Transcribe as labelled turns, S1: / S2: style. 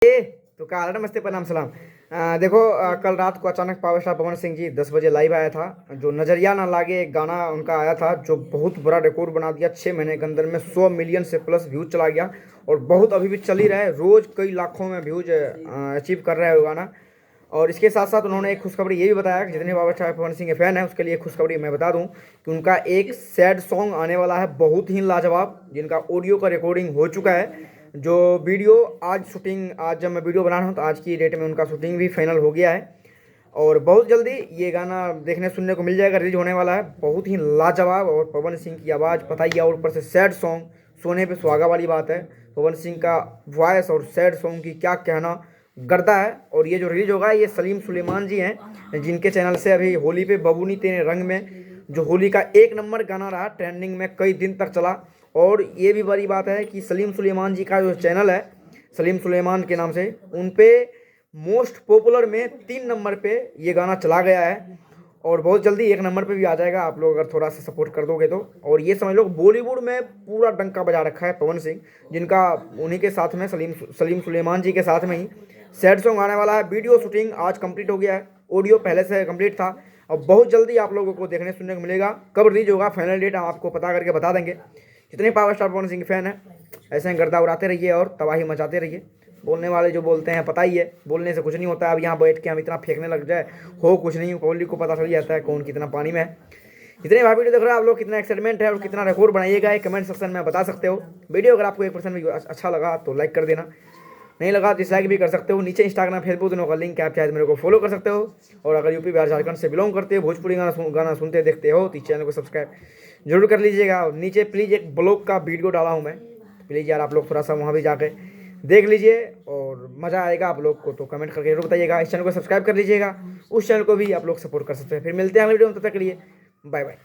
S1: ए तो क्या नमस्ते प्रणाम सलाम। देखो कल रात को अचानक पावर स्टार पवन सिंह जी 10 बजे लाइव आया था। जो नज़रिया ना लागे एक गाना उनका आया था जो बहुत बड़ा रिकॉर्ड बना दिया। 6 महीने के अंदर में 100 मिलियन से प्लस व्यूज चला गया और बहुत अभी भी चल ही रहा है। रोज़ कई लाखों में व्यूज अचीव कर रहा है वो गाना। और इसके साथ साथ उन्होंने एक खुशखबरी ये भी बताया कि जितने पावर स्टार पवन सिंह के फैन हैं उसके लिए खुशखबरी मैं बता दूं कि उनका एक सैड सॉन्ग आने वाला है बहुत ही लाजवाब, जिनका ऑडियो का रिकॉर्डिंग हो चुका है। जो वीडियो आज जब मैं वीडियो बना रहा हूँ तो आज की डेट में उनका शूटिंग भी फाइनल हो गया है और बहुत जल्दी ये गाना देखने सुनने को मिल जाएगा, रिलीज होने वाला है। बहुत ही लाजवाब और पवन सिंह की आवाज़ पता ही है और ऊपर से सैड सॉन्ग, सोने पे सुहागा वाली बात है। पवन सिंह का वॉइस और सैड सॉन्ग की क्या कहना, गर्दा है। और ये जो रिलीज होगा ये सलीम सुलेमान जी हैं जिनके चैनल से अभी होली पे बबूनी तेरे रंग में जो होली का 1 नंबर गाना रहा, ट्रेंडिंग में कई दिन तक चला। और ये भी बड़ी बात है कि सलीम सुलेमान जी का जो चैनल है सलीम सुलेमान के नाम से, उन पे मोस्ट पॉपुलर में 3 नंबर पे ये गाना चला गया है और बहुत जल्दी 1 नंबर पे भी आ जाएगा आप लोग अगर थोड़ा सा सपोर्ट कर दोगे तो। और ये समझ लो बॉलीवुड में पूरा डंका बजा रखा है पवन सिंह, जिनका उन्हीं के साथ में सलीम सुलेमान जी के साथ में ही सैड सॉन्ग आने वाला है। वीडियो शूटिंग आज कंप्लीट हो गया है, ऑडियो पहले से कंप्लीट था और बहुत जल्दी आप लोगों को देखने सुनने को मिलेगा। कब रिलीज होगा फाइनल डेट हम आपको पता करके बता देंगे। जितने पावर स्टार पवन सिंह के फैन हैं ऐसे ही गर्दा उड़ाते रहिए और तबाही मचाते रहिए। बोलने वाले जो बोलते हैं पता ही है, बोलने से कुछ नहीं होता है। अब यहाँ बैठ के हम इतना फेंकने लग जाए हो कुछ नहीं, पब्लिक को पता चल जाता है कौन कितना पानी में है। जितने भाई वीडियो देख रहे हैं आप लोग कितना एक्साइटमेंट है और कितना रिकॉर्ड बनाइएगा एक कमेंट सेक्शन में बता सकते हो। वीडियो अगर आपको 1% भी अच्छा लगा तो लाइक कर देना, नहीं लगा डिसलाइक भी कर सकते हो। नीचे इंस्टाग्राम फेसबुक दोनों का लिंक है, आप चाहे मेरे को फॉलो कर सकते हो। और अगर यूपी बिहार झारखंड से बिलोंग करते हो, भोजपुरी गाना सुनते देखते हो तो इस चैनल को सब्सक्राइब जरूर कर लीजिएगा। और नीचे प्लीज़ एक ब्लॉग का वीडियो डाला हूँ मैं, प्लीज़ यार आप लोग थोड़ा सा वहाँ भी जाके देख लीजिए और मज़ा आएगा आप लोग को। तो कमेंट करके जरूर बताइएगा। इस चैनल को सब्सक्राइब कर लीजिएगा, उस चैनल को भी आप लोग सपोर्ट कर सकते हैं। फिर मिलते हैं अगले वीडियो में, तब तक के लिए बाय बाय।